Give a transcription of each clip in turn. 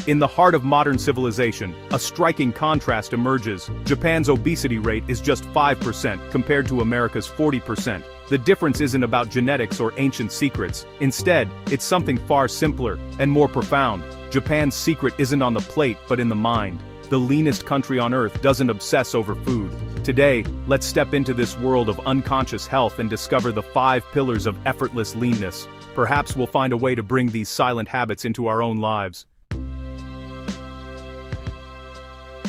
In the heart of modern civilization, a striking contrast emerges. Japan's obesity rate is just 5% compared to America's 40%. The difference isn't about genetics or ancient secrets. Instead, it's something far simpler and more profound. Japan's secret isn't on the plate but in the mind. The leanest country on earth doesn't obsess over food. Today, let's step into this world of unconscious health and discover the 5 pillars of effortless leanness. Perhaps we'll find a way to bring these silent habits into our own lives.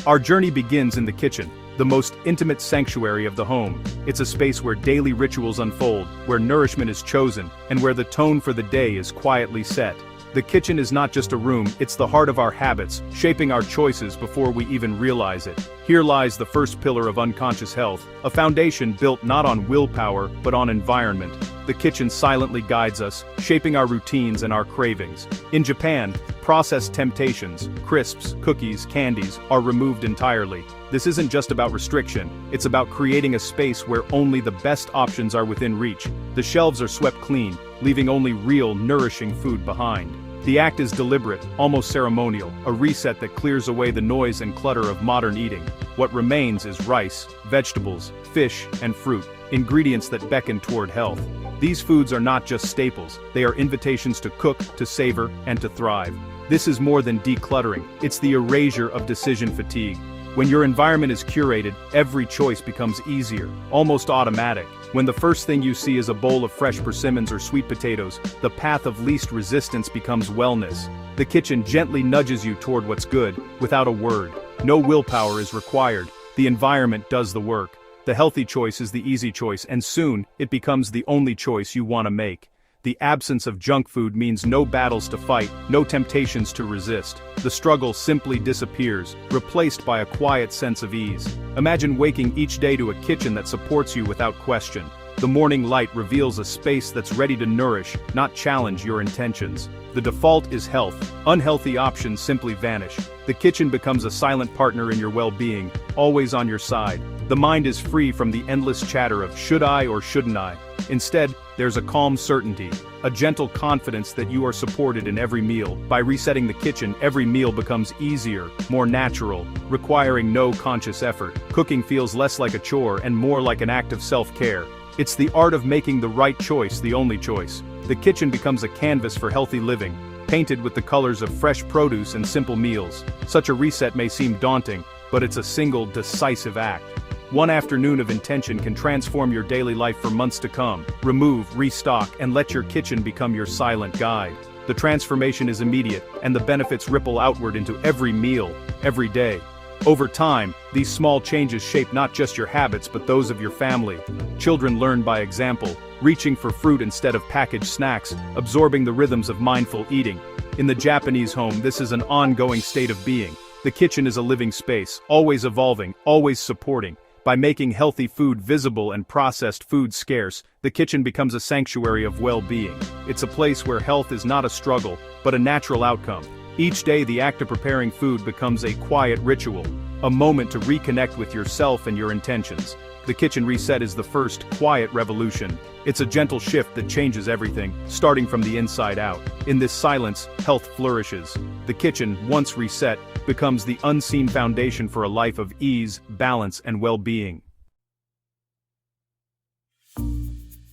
Our journey begins in the kitchen, the most intimate sanctuary of the home. It's a space where daily rituals unfold, where nourishment is chosen, and where the tone for the day is quietly set. The kitchen is not just a room, it's the heart of our habits, shaping our choices before we even realize it. Here lies the first pillar of unconscious health, a foundation built not on willpower but on environment. The kitchen silently guides us, shaping our routines and our cravings. In Japan, processed temptations, crisps, cookies, candies, are removed entirely. This isn't just about restriction, it's about creating a space where only the best options are within reach. The shelves are swept clean, leaving only real, nourishing food behind. The act is deliberate, almost ceremonial, a reset that clears away the noise and clutter of modern eating. What remains is rice, vegetables, fish, and fruit, ingredients that beckon toward health. These foods are not just staples, they are invitations to cook, to savor, and to thrive. This is more than decluttering, it's the erasure of decision fatigue. When your environment is curated, every choice becomes easier, almost automatic. When the first thing you see is a bowl of fresh persimmons or sweet potatoes, the path of least resistance becomes wellness. The kitchen gently nudges you toward what's good, without a word. No willpower is required, the environment does the work. The healthy choice is the easy choice, and soon, it becomes the only choice you want to make. The absence of junk food means no battles to fight, no temptations to resist. The struggle simply disappears, replaced by a quiet sense of ease. Imagine waking each day to a kitchen that supports you without question. The morning light reveals a space that's ready to nourish, not challenge your intentions. The default is health. Unhealthy options simply vanish. The kitchen becomes a silent partner in your well-being, always on your side. The mind is free from the endless chatter of should I or shouldn't I. Instead, there's a calm certainty, a gentle confidence that you are supported in every meal. By resetting the kitchen, every meal becomes easier, more natural, requiring no conscious effort. Cooking feels less like a chore and more like an act of self-care. It's the art of making the right choice the only choice. The kitchen becomes a canvas for healthy living, painted with the colors of fresh produce and simple meals. Such a reset may seem daunting, but it's a single, decisive act. One afternoon of intention can transform your daily life for months to come. Remove, restock, and let your kitchen become your silent guide. The transformation is immediate, and the benefits ripple outward into every meal, every day. Over time, these small changes shape not just your habits but those of your family. Children learn by example, reaching for fruit instead of packaged snacks, absorbing the rhythms of mindful eating. In the Japanese home, this is an ongoing state of being. The kitchen is a living space, always evolving, always supporting. By making healthy food visible and processed food scarce, the kitchen becomes a sanctuary of well-being. It's a place where health is not a struggle, but a natural outcome. Each day the act of preparing food becomes a quiet ritual, a moment to reconnect with yourself and your intentions. The kitchen reset is the first quiet revolution. It's a gentle shift that changes everything, starting from the inside out. In this silence, health flourishes. The kitchen, once reset, becomes the unseen foundation for a life of ease, balance, and well-being.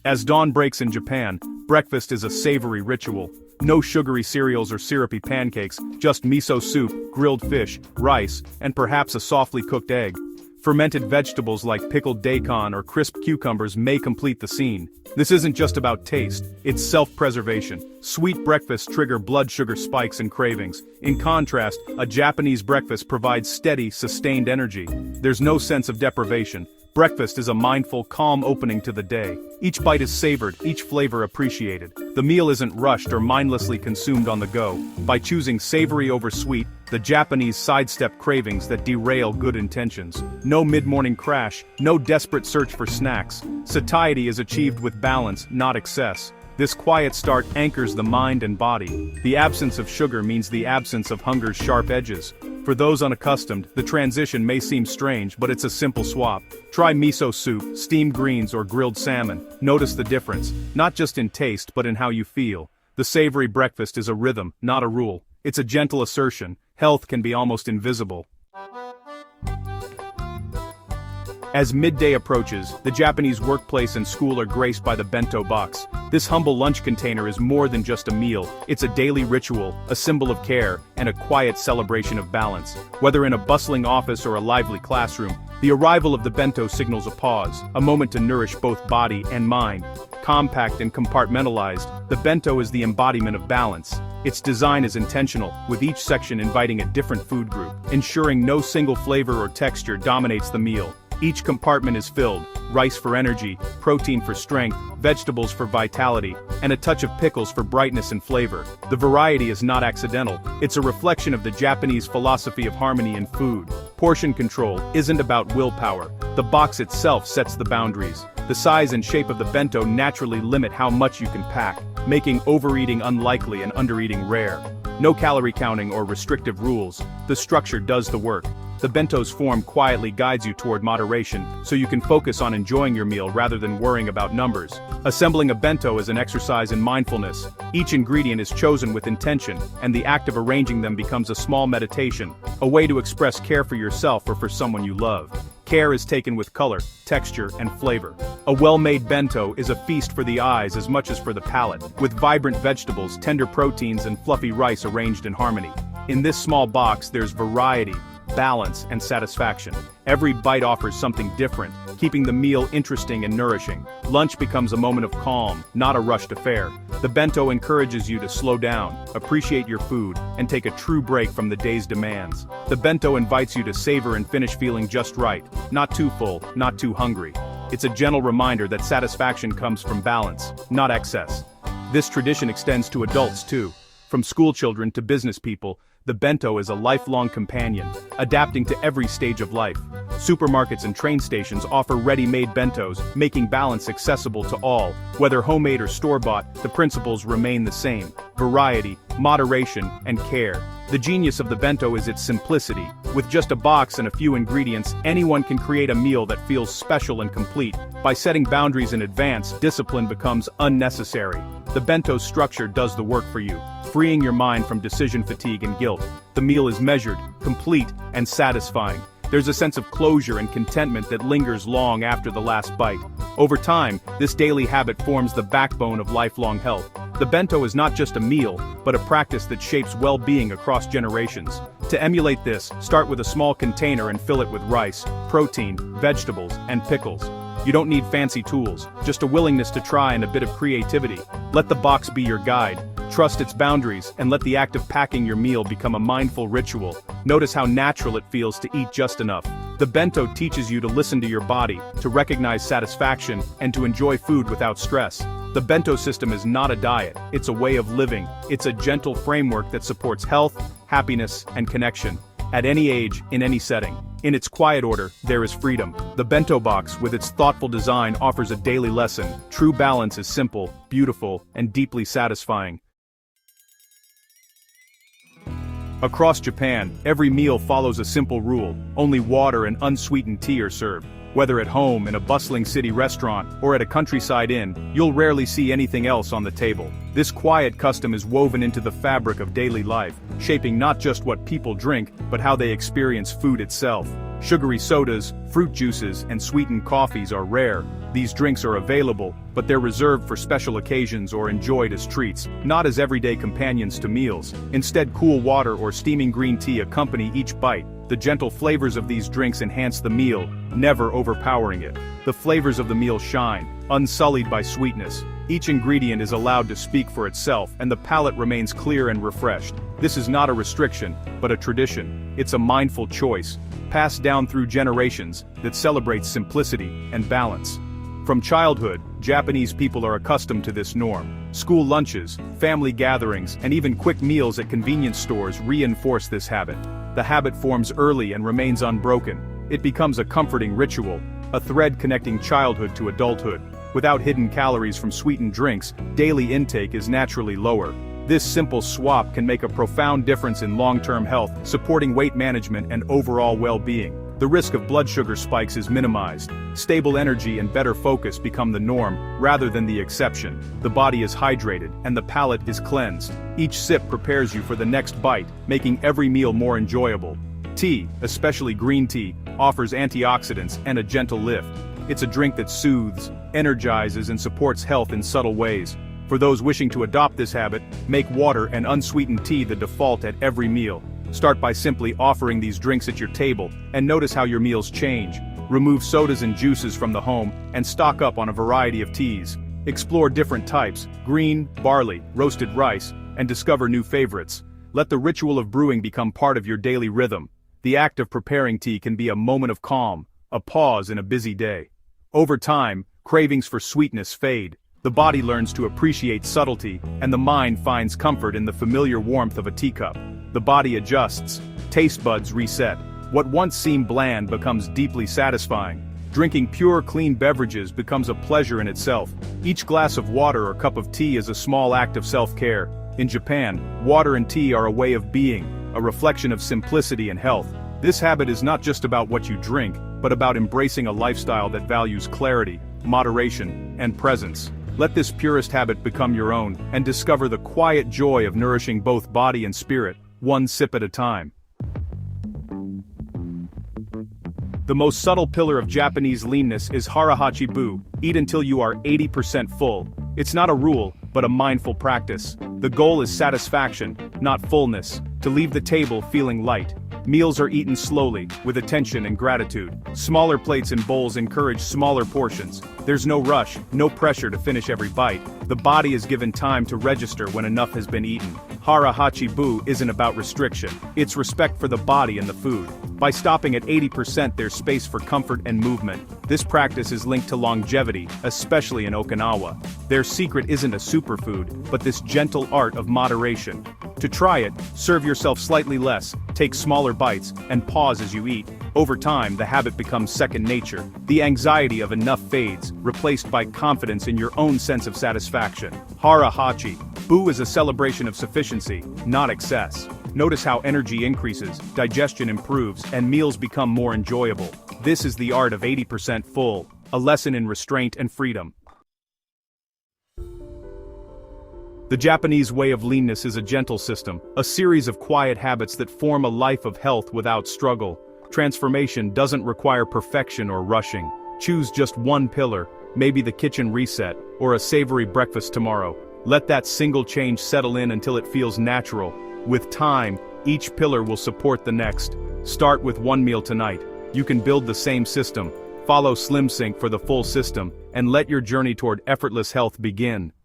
As dawn breaks in Japan, breakfast is a savory ritual. No sugary cereals or syrupy pancakes, just miso soup, grilled fish, rice, and perhaps a softly cooked egg. Fermented vegetables like pickled daikon or crisp cucumbers may complete the scene. This isn't just about taste, it's self-preservation. Sweet breakfasts trigger blood sugar spikes and cravings. In contrast, a Japanese breakfast provides steady, sustained energy. There's no sense of deprivation. Breakfast is a mindful, calm opening to the day. Each bite is savored, each flavor appreciated. The meal isn't rushed or mindlessly consumed on the go. By choosing savory over sweet, the Japanese sidestep cravings that derail good intentions. No mid-morning crash, no desperate search for snacks. Satiety is achieved with balance, not excess. This quiet start anchors the mind and body. The absence of sugar means the absence of hunger's sharp edges. For those unaccustomed, the transition may seem strange, but it's a simple swap. Try miso soup, steamed greens, or grilled salmon. Notice the difference, not just in taste but in how you feel. The savory breakfast is a rhythm, not a rule. It's a gentle assertion. health can be almost invisible. As midday approaches, the Japanese workplace and school are graced by the bento box. This humble lunch container is more than just a meal, it's a daily ritual, a symbol of care, and a quiet celebration of balance. Whether in a bustling office or a lively classroom, the arrival of the bento signals a pause, a moment to nourish both body and mind. Compact and compartmentalized, the bento is the embodiment of balance. Its design is intentional, with each section inviting a different food group, ensuring no single flavor or texture dominates the meal. Each compartment is filled, rice for energy, protein for strength, vegetables for vitality, and a touch of pickles for brightness and flavor. The variety is not accidental, it's a reflection of the Japanese philosophy of harmony in food. Portion control isn't about willpower, the box itself sets the boundaries. The size and shape of the bento naturally limit how much you can pack, making overeating unlikely and undereating rare. No calorie counting or restrictive rules, the structure does the work. The bento's form quietly guides you toward moderation, so you can focus on enjoying your meal rather than worrying about numbers. Assembling a bento is an exercise in mindfulness. Each ingredient is chosen with intention, and the act of arranging them becomes a small meditation, a way to express care for yourself or for someone you love. Care is taken with color, texture, and flavor. A well-made bento is a feast for the eyes as much as for the palate, with vibrant vegetables, tender proteins, and fluffy rice arranged in harmony. In this small box, there's variety, balance, and satisfaction. Every bite offers something different, keeping the meal interesting and nourishing. Lunch becomes a moment of calm, not a rushed affair. The bento encourages you to slow down, appreciate your food, and take a true break from the day's demands. The bento invites you to savor and finish feeling just right, not too full, not too hungry. It's a gentle reminder that satisfaction comes from balance, not excess. This tradition extends to adults too. From school children to business people, the bento is a lifelong companion, adapting to every stage of life. Supermarkets and train stations offer ready-made bentos, making balance accessible to all. Whether homemade or store-bought, the principles remain the same: variety, moderation, and care. The genius of the bento is its simplicity. With just a box and a few ingredients, anyone can create a meal that feels special and complete. By setting boundaries in advance, discipline becomes unnecessary. The bento's structure does the work for you, freeing your mind from decision fatigue and guilt. The meal is measured, complete, and satisfying. There's a sense of closure and contentment that lingers long after the last bite. Over time, this daily habit forms the backbone of lifelong health. The bento is not just a meal, but a practice that shapes well-being across generations. To emulate this, start with a small container and fill it with rice, protein, vegetables, and pickles. You don't need fancy tools, just a willingness to try and a bit of creativity. Let the box be your guide. Trust its boundaries, and let the act of packing your meal become a mindful ritual. Notice how natural it feels to eat just enough. The bento teaches you to listen to your body, to recognize satisfaction, and to enjoy food without stress. The bento system is not a diet, it's a way of living. It's a gentle framework that supports health, happiness, and connection. At any age, in any setting. In its quiet order, there is freedom. The bento box, with its thoughtful design, offers a daily lesson. True balance is simple, beautiful, and deeply satisfying. Across Japan, every meal follows a simple rule: only water and unsweetened tea are served. Whether at home, in a bustling city restaurant, or at a countryside inn, you'll rarely see anything else on the table. This quiet custom is woven into the fabric of daily life, shaping not just what people drink, but how they experience food itself. Sugary sodas, fruit juices, and sweetened coffees are rare. These drinks are available, but they're reserved for special occasions or enjoyed as treats, not as everyday companions to meals. Instead, cool water or steaming green tea accompany each bite. The gentle flavors of these drinks enhance the meal, never overpowering it. The flavors of the meal shine, unsullied by sweetness. Each ingredient is allowed to speak for itself, and the palate remains clear and refreshed. This is not a restriction, but a tradition. It's a mindful choice, passed down through generations, that celebrates simplicity and balance. From childhood, Japanese people are accustomed to this norm. School lunches, family gatherings, and even quick meals at convenience stores reinforce this habit. The habit forms early and remains unbroken. It becomes a comforting ritual, a thread connecting childhood to adulthood. Without hidden calories from sweetened drinks, daily intake is naturally lower. This simple swap can make a profound difference in long-term health, supporting weight management and overall well-being. The risk of blood sugar spikes is minimized. Stable energy and better focus become the norm, rather than the exception. The body is hydrated, and the palate is cleansed. Each sip prepares you for the next bite, making every meal more enjoyable. Tea, especially green tea, offers antioxidants and a gentle lift. It's a drink that soothes, energizes, and supports health in subtle ways. For those wishing to adopt this habit, make water and unsweetened tea the default at every meal. Start by simply offering these drinks at your table, and notice how your meals change. Remove sodas and juices from the home, and stock up on a variety of teas. Explore different types, green, barley, roasted rice, and discover new favorites. Let the ritual of brewing become part of your daily rhythm. The act of preparing tea can be a moment of calm, a pause in a busy day. Over time, cravings for sweetness fade. The body learns to appreciate subtlety, and the mind finds comfort in the familiar warmth of a teacup. The body adjusts, taste buds reset. What once seemed bland becomes deeply satisfying. Drinking pure, clean beverages becomes a pleasure in itself. Each glass of water or cup of tea is a small act of self-care. In Japan, water and tea are a way of being, a reflection of simplicity and health. This habit is not just about what you drink, but about embracing a lifestyle that values clarity, moderation, and presence. Let this purest habit become your own, and discover the quiet joy of nourishing both body and spirit, one sip at a time. The most subtle pillar of Japanese leanness is harahachi-bu, eat until you are 80% full. It's not a rule, but a mindful practice. The goal is satisfaction, not fullness, to leave the table feeling light. Meals are eaten slowly, with attention and gratitude. Smaller plates and bowls encourage smaller portions. There's no rush, no pressure to finish every bite. The body is given time to register when enough has been eaten. Hara-hachi-bu isn't about restriction, it's respect for the body and the food. By stopping at 80%, there's space for comfort and movement. This practice is linked to longevity, especially in Okinawa. Their secret isn't a superfood, but this gentle art of moderation. To try it, serve yourself slightly less, take smaller bites, and pause as you eat. Over time, the habit becomes second nature. The anxiety of enough fades, replaced by confidence in your own sense of satisfaction. Hara-hachi-bu is a celebration of sufficiency, not excess. Notice how energy increases, digestion improves, and meals become more enjoyable. This is the art of 80% full, a lesson in restraint and freedom. The Japanese way of leanness is a gentle system, a series of quiet habits that form a life of health without struggle. Transformation doesn't require perfection or rushing. Choose just one pillar, maybe the kitchen reset, or a savory breakfast tomorrow. Let that single change settle in until it feels natural. With time, each pillar will support the next. Start with one meal tonight. You can build the same system. Follow SlimSync for the full system, and let your journey toward effortless health begin.